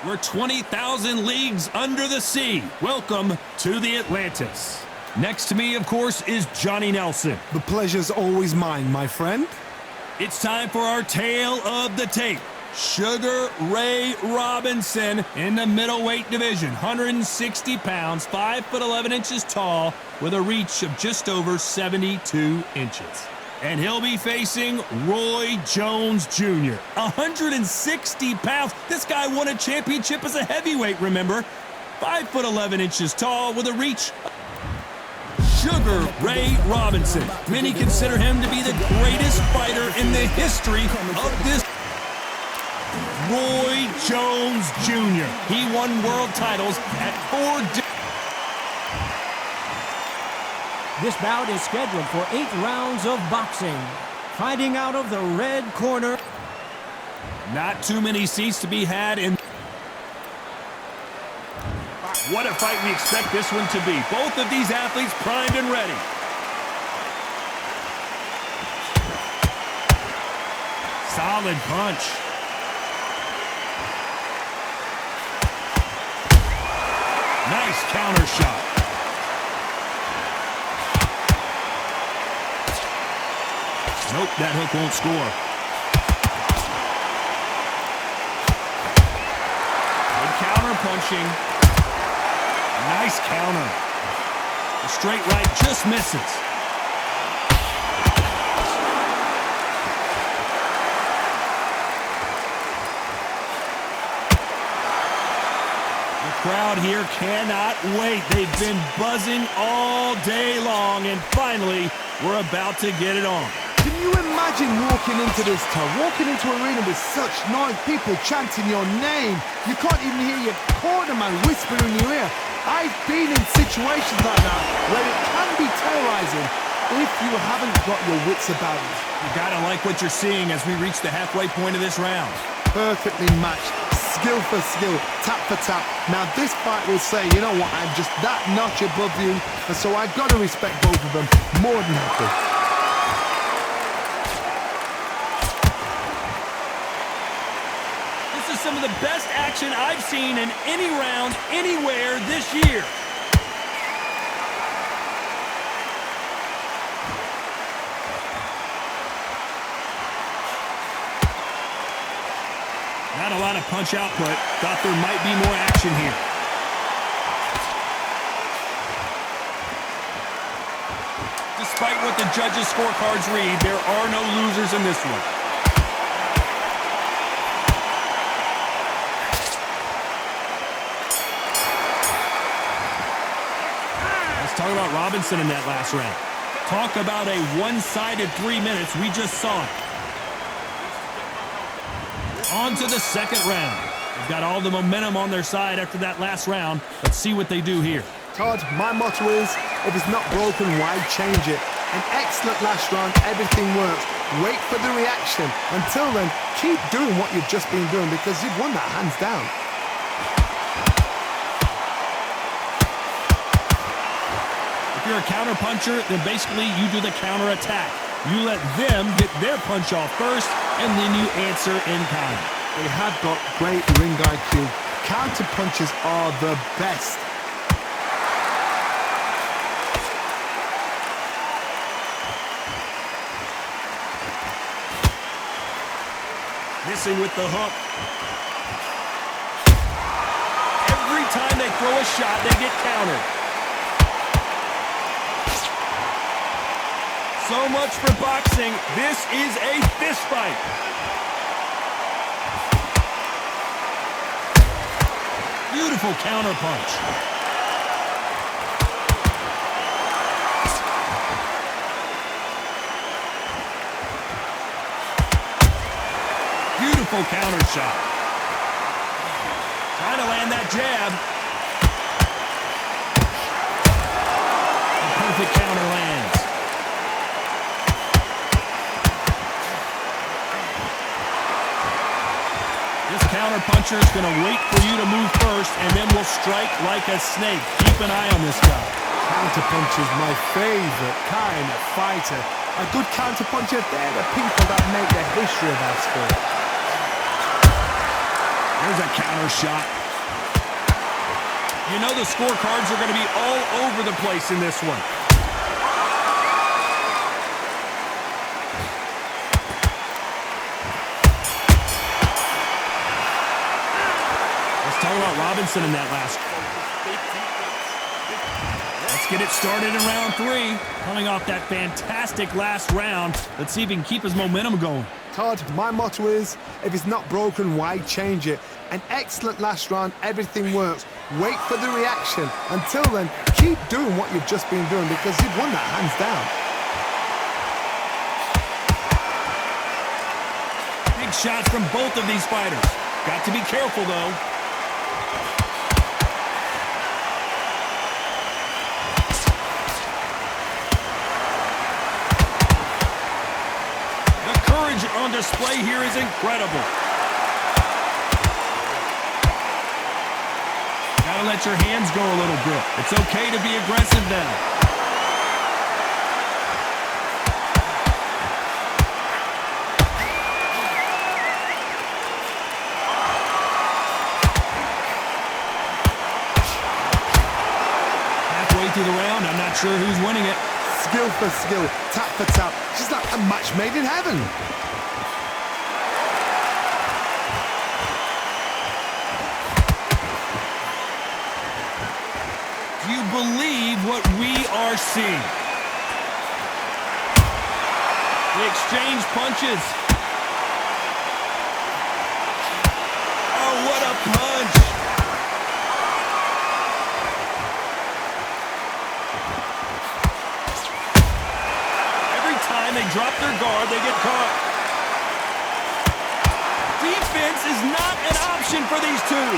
We're 20,000 leagues under the sea. Welcome to the Atlantis. Next to me, of course, is Johnny Nelson. The pleasure's always mine, my friend. It's time for our tale of the tape. Sugar Ray Robinson in the middleweight division, 160 pounds, 5'11" inches tall, with a reach of just over 72 inches. And he'll be facing Roy Jones Jr., 160 pounds. This guy won a championship as a heavyweight, remember? 5'11" inches tall with a reach. Sugar Ray Robinson. Many consider him to be the greatest fighter in the history of this. Roy Jones Jr. He won world titles at 4 This bout is scheduled for 8 rounds of boxing. Fighting out of the red corner. Not too many seats to be had in. What a fight we expect this one to be. Both of these athletes primed and ready. Solid punch. Nice counter shot. Nope, that hook won't score. Good counter punching. Nice counter. The straight right just misses. The crowd here cannot wait. They've been buzzing all day long, and finally, we're about to get it on. Can you imagine walking into this town, walking into an arena with such noise, people chanting your name? You can't even hear your cornerman whisper in your ear. I've been in situations like that where it can be terrorizing if you haven't got your wits about you. You gotta like what you're seeing as we reach the halfway point of this round. Perfectly matched, skill for skill, tap for tap. Now this fight will say, you know what, I'm just that notch above you, and so I've got to respect both of them more than happy. Some of the best action I've seen in any round anywhere this year. Not a lot of punch output. Thought there might be more action here. Despite what the judges' scorecards read, there are no losers in this one. Talk about Robinson in that last round. Talk about a one-sided 3 minutes. We just saw it. On to the second round. They've got all the momentum on their side after that last round. Let's see what they do here. Todd, my motto is, if it's not broken, why change it? An excellent last round, everything works. Wait for the reaction. Until then, keep doing what you've just been doing because you've won that hands down. If you're a counter puncher, then basically you do the counter attack. You let them get their punch off first, and then you answer in kind. They have got great ring IQ. Counter punches are the best. Missing with the hook. Every time they throw a shot, they get countered. So much for boxing. This is a fist fight. Beautiful counter punch. Beautiful counter shot. Trying to land that jab. A perfect counter lands. This counter puncher is going to wait for you to move first, and then will strike like a snake. Keep an eye on this guy. Counter punch is my favorite kind of fighter. A good counter puncher, they're the people that make the history of our sport. There's a counter shot. You know the scorecards are going to be all over the place in this one. Let's talk about Robinson in that last. Let's get it started in round 3. Coming off that fantastic last round. Let's see if he can keep his momentum going. Todd, my motto is, if it's not broken, why change it? An excellent last round, everything works. Wait for the reaction. Until then, keep doing what you've just been doing because you've won that hands down. Big shots from both of these fighters. Got to be careful, though. On display here is incredible. Gotta let your hands go a little bit. It's okay to be aggressive now. Halfway through the round, I'm not sure who's winning it. Skill for skill, tap for tap. She's like a match made in heaven. Do you believe what we are seeing? They exchange punches. Oh, what a punch! They drop their guard, they get caught. Defense is not an option for these two.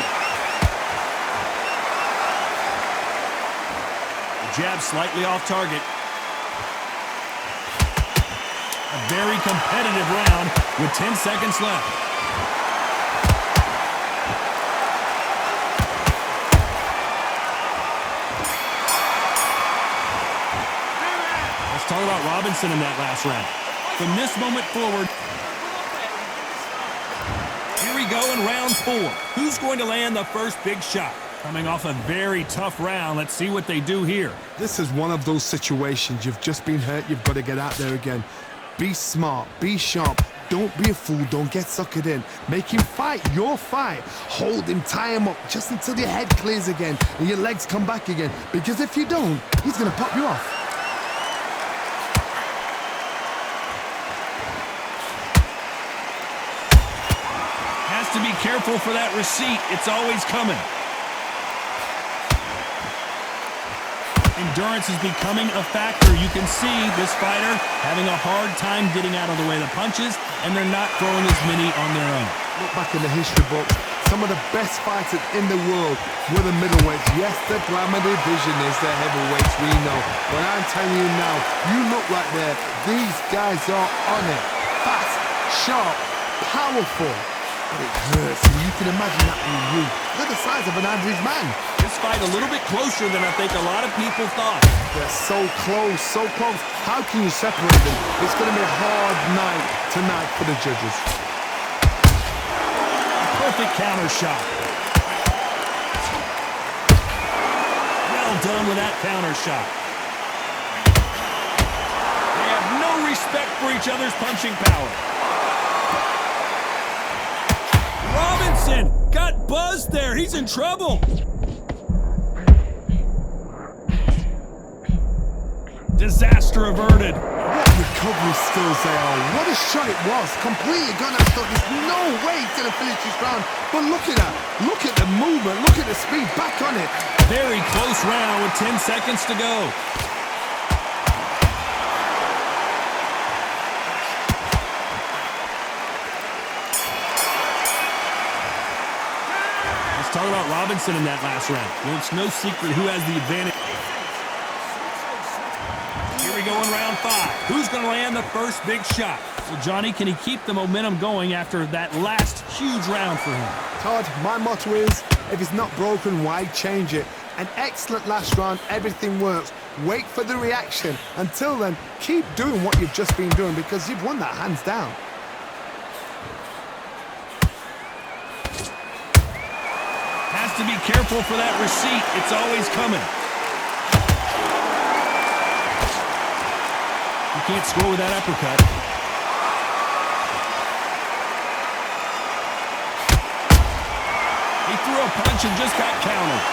Jab slightly off target. A very competitive round with 10 seconds left. Talk about Robinson in that last round. From this moment forward, here we go in round 4. Who's going to land the first big shot? Coming off a very tough round, let's see what they do here. This is one of those situations. You've just been hurt, you've got to get out there again. Be smart, be sharp. Don't be a fool, don't get suckered in. Make him fight your fight. Hold him, tie him up, just until your head clears again and your legs come back again. Because if you don't, he's going to pop you off. To be careful for that receipt. It's always coming. Endurance is becoming a factor. You can see this fighter having a hard time getting out of the way of the punches, and they're not throwing as many on their own. Look back in the history books. Some of the best fighters in the world were the middleweights. Yes, the glamour division is the heavyweights, we know. But I'm telling you now, you look right there. These guys are on it. Fast, sharp, powerful. But it hurts, and you can imagine that being you. They're the size of an average man. This fight a little bit closer than I think a lot of people thought. They're so close, so close. How can you separate them? It's going to be a hard night tonight for the judges. A perfect counter shot. Well done with that counter shot. They have no respect for each other's punching power. Robinson got buzzed there. He's in trouble. Disaster averted. What recovery skills they are. What a shot it was. Completely gone. I thought there's no way he's going to finish this round. But look at that. Look at the movement. Look at the speed. Back on it. Very close round with 10 seconds to go. Talk about Robinson in that last round. Well, it's no secret who has the advantage. Here we go in round 5. Who's going to land the first big shot? Well, Johnny, can he keep the momentum going after that last huge round for him? Todd, my motto is, if it's not broken, why change it? An excellent last round, everything works. Wait for the reaction. Until then, keep doing what you've just been doing because you've won that hands down. has to be careful for that receipt. It's always coming. You can't score with that uppercut. He threw a punch and just got countered.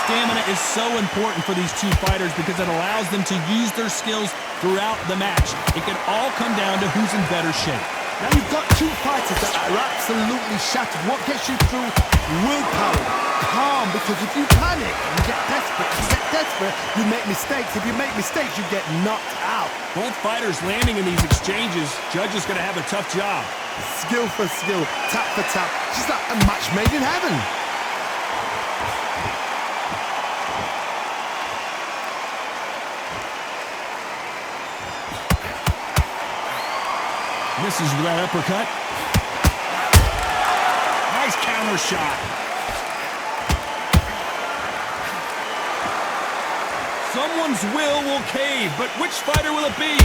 Stamina is so important for these two fighters because it allows them to use their skills throughout the match. It can all come down to who's in better shape. Now you've got two fighters that are absolutely shattered. What gets you through? Willpower, calm, because if you panic, you get desperate, you make mistakes. If you make mistakes, you get knocked out. Both fighters landing in these exchanges, Judge is going to have a tough job. Skill for skill, tap for tap, just like a match made in heaven. Misses with that uppercut. Nice counter shot. Someone's will cave, but which fighter will it be?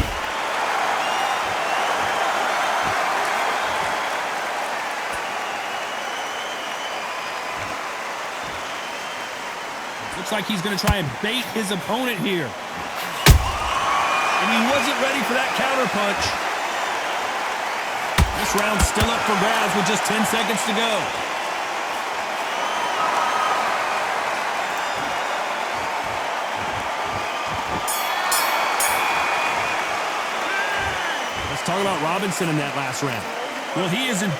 Looks like he's going to try and bait his opponent here. And he wasn't ready for that counter punch. This round's still up for grabs with just 10 seconds to go. Let's talk about Robinson in that last round. Well, he isn't.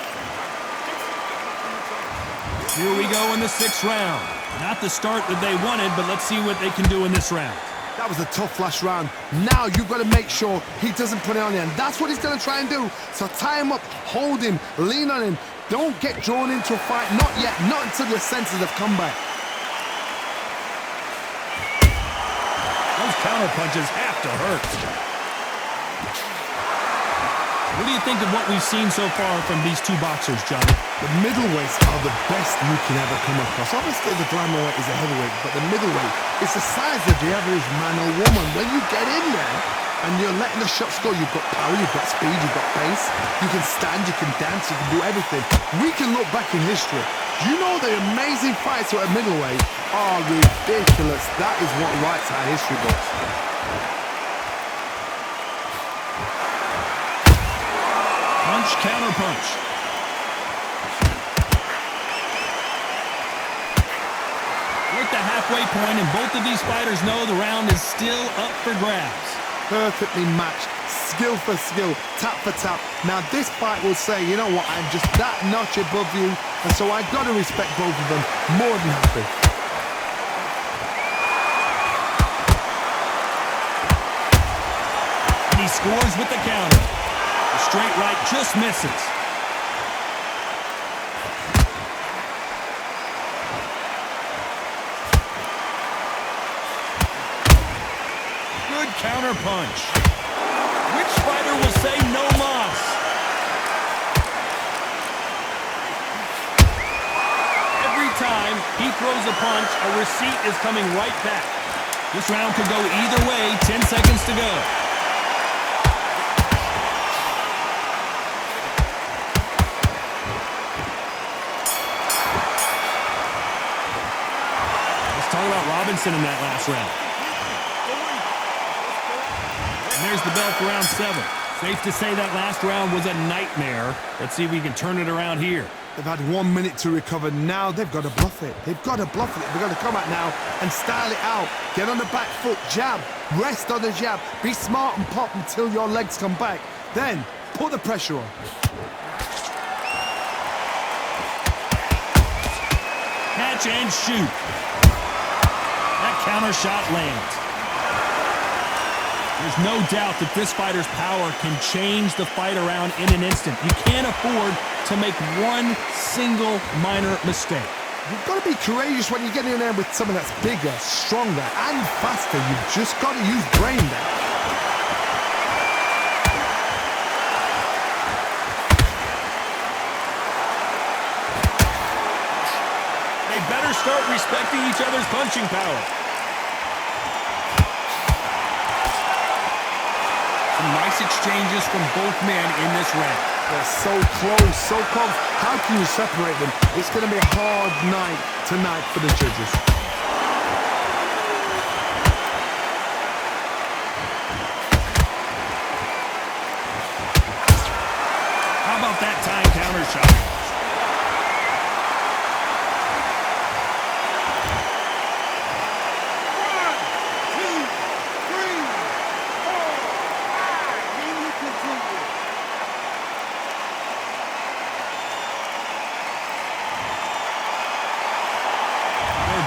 Here we go in the 6th round. Not the start that they wanted, but let's see what they can do in this round. That was a tough last round. Now you've got to make sure he doesn't put it on you, and that's what he's going to try and do. So tie him up, hold him, lean on him. Don't get drawn into a fight. Not yet. Not until your senses have come back. Those counter punches have to hurt. What do you think of what we've seen so far from these two boxers, Johnny? The middleweights are the best you can ever come across. Obviously, the glamour weight is a heavyweight, but the middleweight is the size of the average man or woman. When you get in there and you're letting the shots go, you've got power, you've got speed, you've got pace. You can stand, you can dance, you can do everything. We can look back in history. You know the amazing fights at a middleweight are ridiculous. That is what writes our history books. Punch, counter punch. We're at the halfway point, and both of these fighters know the round is still up for grabs. Perfectly matched, skill for skill, tap for tap. Now this fight will say, you know what, I'm just that notch above you, and so I've got to respect both of them more than happy. And he scores with the counter. The straight right just misses. Good counter punch. Which fighter will say no mas? Every time he throws a punch, a receipt is coming right back. This round could go either way. 10 seconds to go. Talk about Robinson in that last round. And there's the bell for round 7. Safe to say that last round was a nightmare. Let's see if we can turn it around here. They've had 1 minute to recover. Now they've got to bluff it. They've got to bluff it. They've got to come out now and style it out. Get on the back foot, jab, rest on the jab. Be smart and pop until your legs come back. Then put the pressure on. Catch and shoot. That counter shot lands. There's no doubt that this fighter's power can change the fight around in an instant. You can't afford to make one single minor mistake. You've got to be courageous when you get in there with someone that's bigger, stronger, and faster. You've just got to use brain there. They better start respecting each other's punching power. Some nice exchanges from both men in this round. They're so close, so close. How can you separate them? It's going to be a hard night tonight for the judges. How about that time counter shot?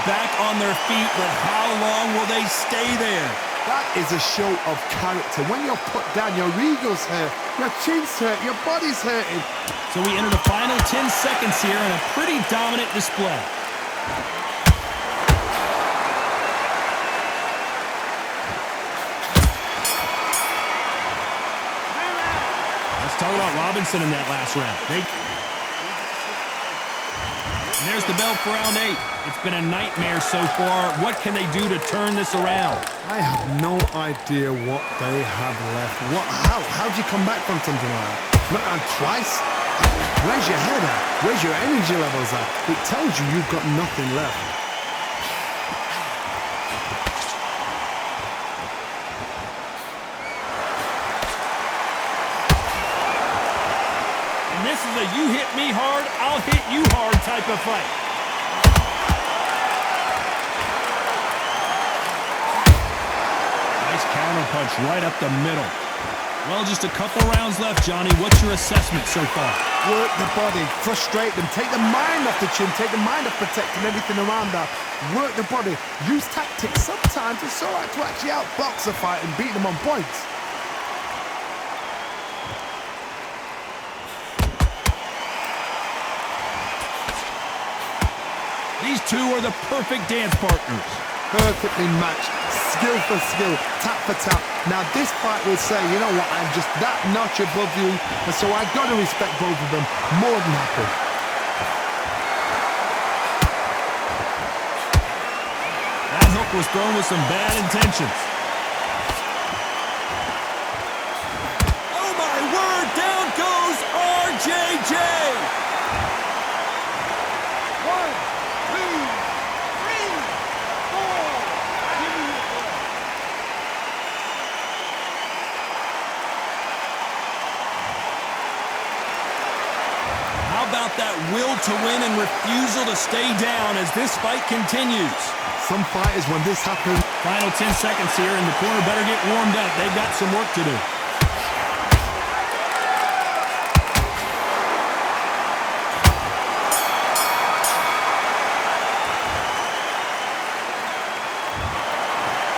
Back on their feet, but how long will they stay there? That is a show of character. When you're put down, your ego's hurt, your chin's hurt, your body's hurting. So we enter the final 10 seconds here in a pretty dominant display. Let's talk about Robinson in that last round. And there's the bell for round 8. It's been a nightmare so far. What can they do to turn this around? I have no idea what they have left. How do you come back from something like that? Not on twice? Where's your head at? Where's your energy levels at? It tells you you've got nothing left. And this is a you hit me hard, I'll hit you hard type of fight. Counterpunch right up the middle. Well, just a couple rounds left, Johnny. What's your assessment so far? Work the body, frustrate them, take the mind off the chin, take the mind off protecting everything around that. Work the body, use tactics. Sometimes it's all right to actually outbox a fight and beat them on points. These two are the perfect dance partners. Perfectly matched, skill for skill, tap for tap. Now this fight will say, you know what, I'm just that notch above you, and so I've got to respect both of them more than happy. That hook was thrown with some bad intentions. Oh my word, down goes RJJ! 1, 2, 3, 4. How about that will to win and refusal to stay down as this fight continues? Some fighters, when this happens... Final 10 seconds here, and the corner better get warmed up. They've got some work to do.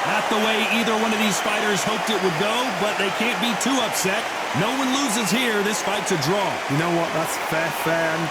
Not the way either one of these fighters hoped it would go, but they can't be too upset. No one loses here. This fight's a draw. You know what? That's fair. And